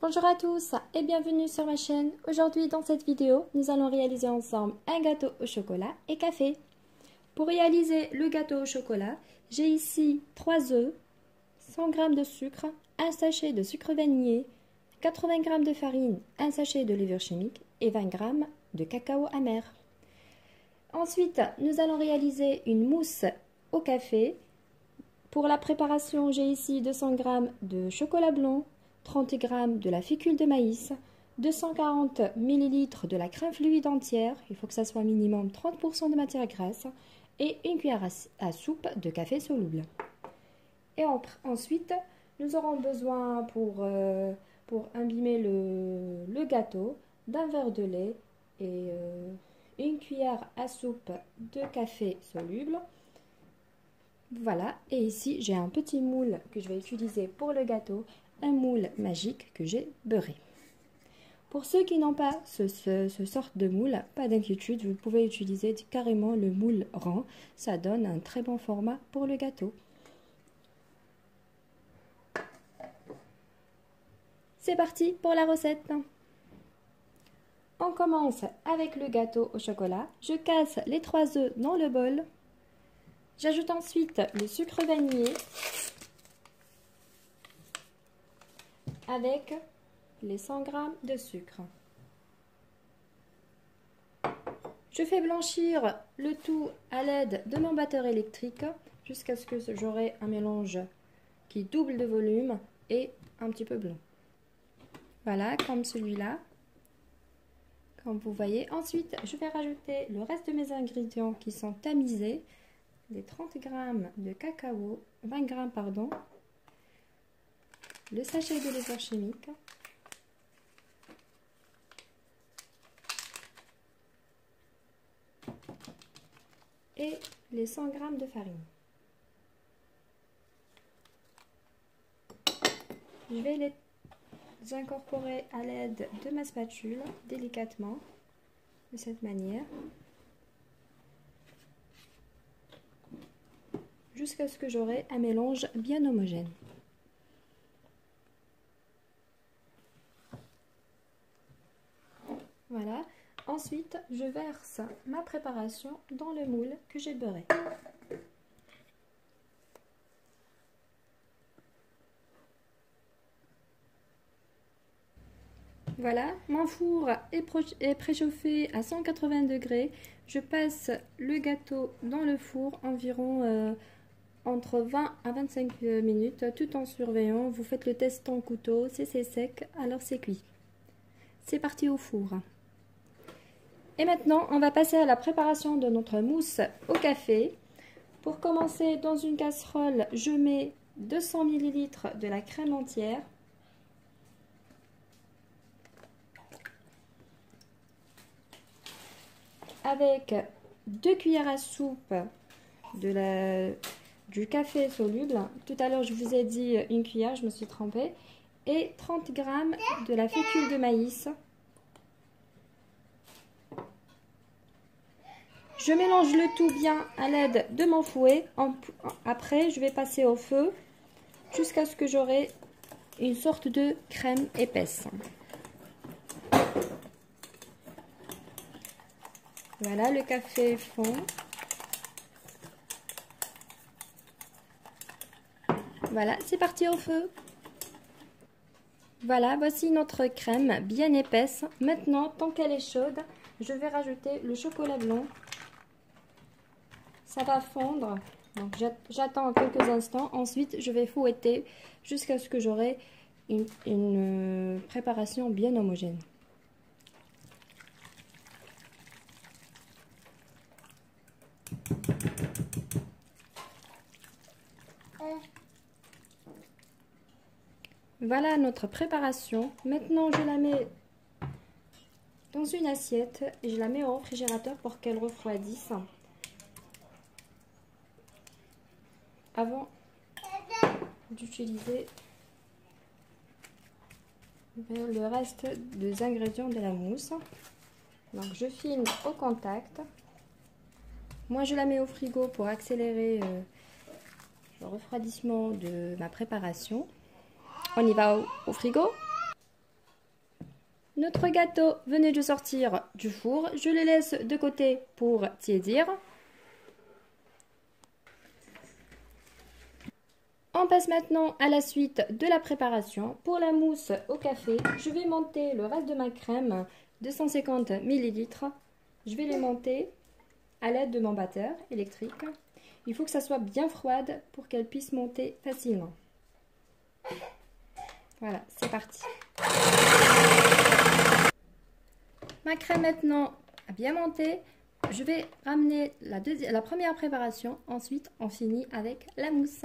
Bonjour à tous et bienvenue sur ma chaîne. Aujourd'hui dans cette vidéo, nous allons réaliser ensemble un gâteau au chocolat et café. Pour réaliser le gâteau au chocolat, j'ai ici 3 œufs, 100 g de sucre, un sachet de sucre vanillé, 80 g de farine, un sachet de levure chimique et 20 g de cacao amer. Ensuite, nous allons réaliser une mousse au café. Pour la préparation, j'ai ici 200 g de chocolat blanc, 30 g de la fécule de maïs, 240 ml de la crème fluide entière, il faut que ça soit minimum 30% de matière grasse, et une cuillère à soupe de café soluble. Et ensuite, nous aurons besoin pour imbimer le gâteau d'un verre de lait et une cuillère à soupe de café soluble. Voilà, et ici j'ai un petit moule que je vais utiliser pour le gâteau, un moule magique que j'ai beurré. Pour ceux qui n'ont pas ce sorte de moule, pas d'inquiétude, vous pouvez utiliser carrément le moule rond, ça donne un très bon format pour le gâteau. C'est parti pour la recette. On commence avec le gâteau au chocolat. Je casse les 3 œufs dans le bol. J'ajoute ensuite le sucre vanillé avec les 100 g de sucre. Je fais blanchir le tout à l'aide de mon batteur électrique jusqu'à ce que j'aurai un mélange qui double de volume et un petit peu blanc. Voilà, comme celui-là. Comme vous voyez. Ensuite, je vais rajouter le reste de mes ingrédients qui sont tamisés. Les 30 g de cacao, 20 g pardon, le sachet de levure chimique, et les 100 g de farine. Je vais les incorporer à l'aide de ma spatule délicatement, de cette manière, jusqu'à ce que j'aurai un mélange bien homogène. Voilà. Ensuite, je verse ma préparation dans le moule que j'ai beurré. Voilà, mon four est préchauffé à 180 degrés. Je passe le gâteau dans le four environ entre 20 à 25 minutes, tout en surveillant. Vous faites le test en couteau, si c'est sec, alors c'est cuit. C'est parti au four. Et maintenant, on va passer à la préparation de notre mousse au café. Pour commencer, dans une casserole, je mets 200 ml de la crème entière. Avec 2 cuillères à soupe du café soluble. Tout à l'heure, je vous ai dit une cuillère, je me suis trompée. Et 30 g de la fécule de maïs. Je mélange le tout bien à l'aide de mon fouet. Après, je vais passer au feu jusqu'à ce que j'aurai une sorte de crème épaisse. Voilà, le café fond. Voilà, c'est parti au feu. Voilà, voici notre crème bien épaisse. Maintenant, tant qu'elle est chaude, je vais rajouter le chocolat blanc. Ça va fondre, donc j'attends quelques instants. Ensuite, je vais fouetter jusqu'à ce que j'aurai une préparation bien homogène. Voilà notre préparation. Maintenant, je la mets dans une assiette et je la mets au réfrigérateur pour qu'elle refroidisse. Avant d'utiliser le reste des ingrédients de la mousse. Donc je filme au contact. Moi je la mets au frigo pour accélérer le refroidissement de ma préparation. On y va au frigo. Notre gâteau venait de sortir du four. Je le laisse de côté pour tiédir. On passe maintenant à la suite de la préparation. Pour la mousse au café, je vais monter le reste de ma crème, 250 ml. Je vais les monter à l'aide de mon batteur électrique. Il faut que ça soit bien froide pour qu'elle puisse monter facilement. Voilà, c'est parti. Ma crème maintenant a bien monté. Je vais ramener la première préparation. Ensuite, on finit avec la mousse.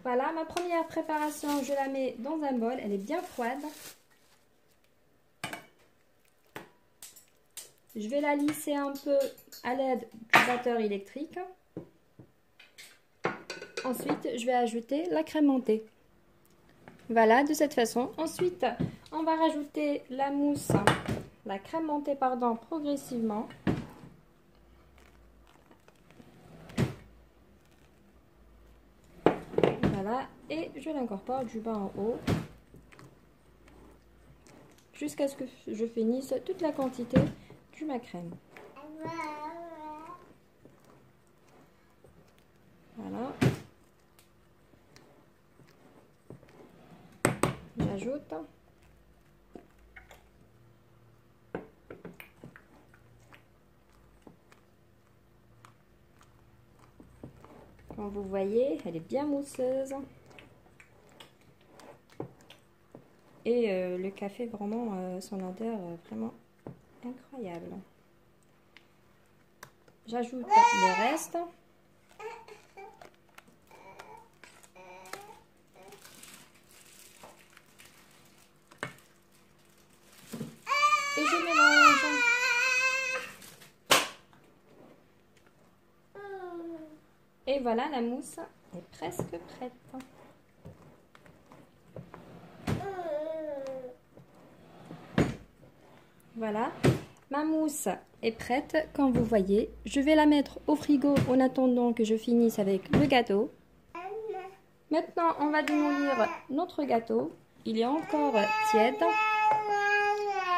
Voilà, ma première préparation, je la mets dans un bol. Elle est bien froide. Je vais la lisser un peu à l'aide du batteur électrique. Ensuite, je vais ajouter la crème montée. Voilà, de cette façon. Ensuite, on va rajouter la mousse, la crème montée, pardon, progressivement. Voilà, et je l'incorpore du bas en haut jusqu'à ce que je finisse toute la quantité de ma crème. Voilà. J'ajoute. Comme vous voyez, elle est bien mousseuse. Et le café, vraiment, son odeur vraiment incroyable. J'ajoute le reste. Et je mélange. Et voilà, la mousse est presque prête. Voilà, ma mousse est prête, comme vous voyez. Je vais la mettre au frigo en attendant que je finisse avec le gâteau. Maintenant, on va démolir notre gâteau. Il est encore tiède.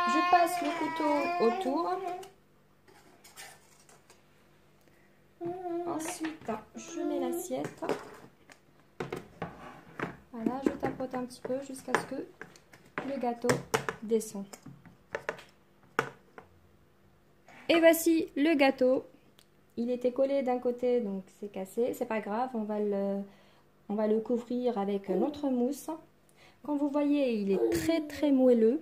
Je passe le couteau autour. Ensuite, je mets l'assiette. Voilà, je tapote un petit peu jusqu'à ce que le gâteau descend. Et voici le gâteau. Il était collé d'un côté, donc c'est cassé. C'est pas grave, on va le couvrir avec notre mousse. Comme vous voyez, il est très moelleux.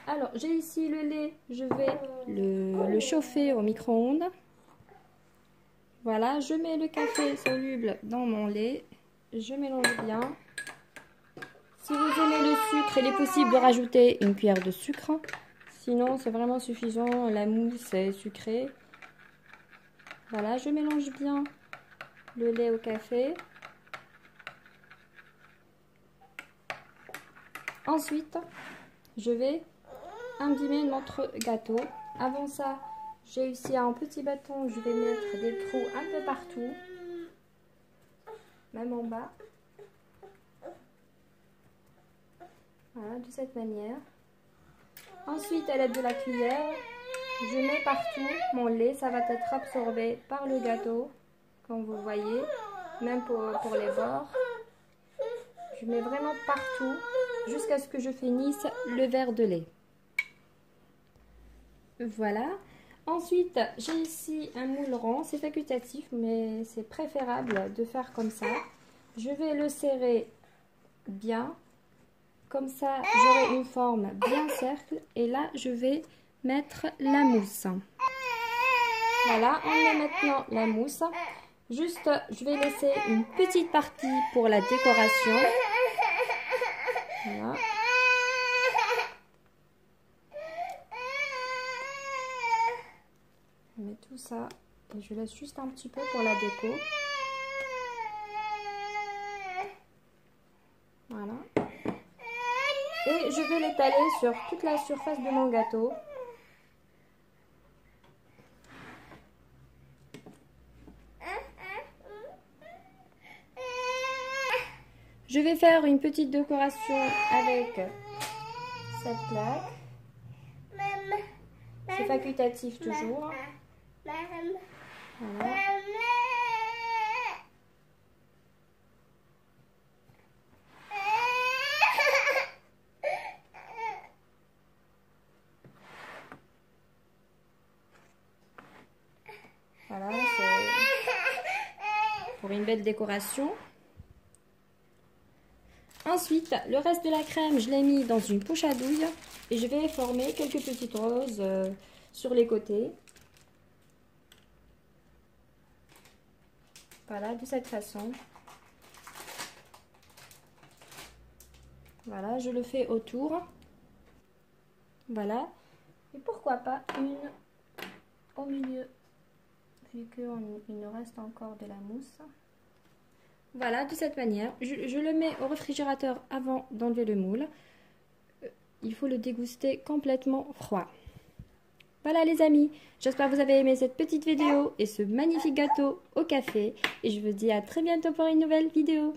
Alors, j'ai ici le lait. Je vais le chauffer au micro-ondes. Voilà, je mets le café soluble dans mon lait. Je mélange bien. Si vous aimez le sucre, il est possible de rajouter une cuillère de sucre. Sinon, c'est vraiment suffisant. La mousse est sucrée. Voilà, je mélange bien le lait au café. Ensuite, je vais imbiber notre gâteau. Avant ça, j'ai ici un petit bâton. Je vais mettre des trous un peu partout, même en bas. Voilà, de cette manière. Ensuite, à l'aide de la cuillère, je mets partout mon lait. Ça va être absorbé par le gâteau, comme vous voyez, même pour les bords. Je mets vraiment partout jusqu'à ce que je finisse le verre de lait. Voilà. Ensuite, j'ai ici un moule rond. C'est facultatif, mais c'est préférable de faire comme ça. Je vais le serrer bien. Comme ça, j'aurai une forme bien cercle. Et là, je vais mettre la mousse. Voilà, on met maintenant la mousse. Juste, je vais laisser une petite partie pour la décoration. Voilà. Je mets tout ça et je laisse juste un petit peu pour la déco. Voilà. Et je vais l'étaler sur toute la surface de mon gâteau. Je vais faire une petite décoration avec cette plaque. C'est facultatif toujours. Voilà. Voilà, c'est pour une belle décoration. Ensuite, le reste de la crème, je l'ai mis dans une poche à douille et je vais former quelques petites roses sur les côtés. Voilà, de cette façon. Voilà, je le fais autour. Voilà. Et pourquoi pas une au milieu, vu qu'il nous reste encore de la mousse. Voilà, de cette manière. Je le mets au réfrigérateur avant d'enlever le moule. Il faut le déguster complètement froid. Voilà les amis, j'espère que vous avez aimé cette petite vidéo et ce magnifique gâteau au café. Et je vous dis à très bientôt pour une nouvelle vidéo.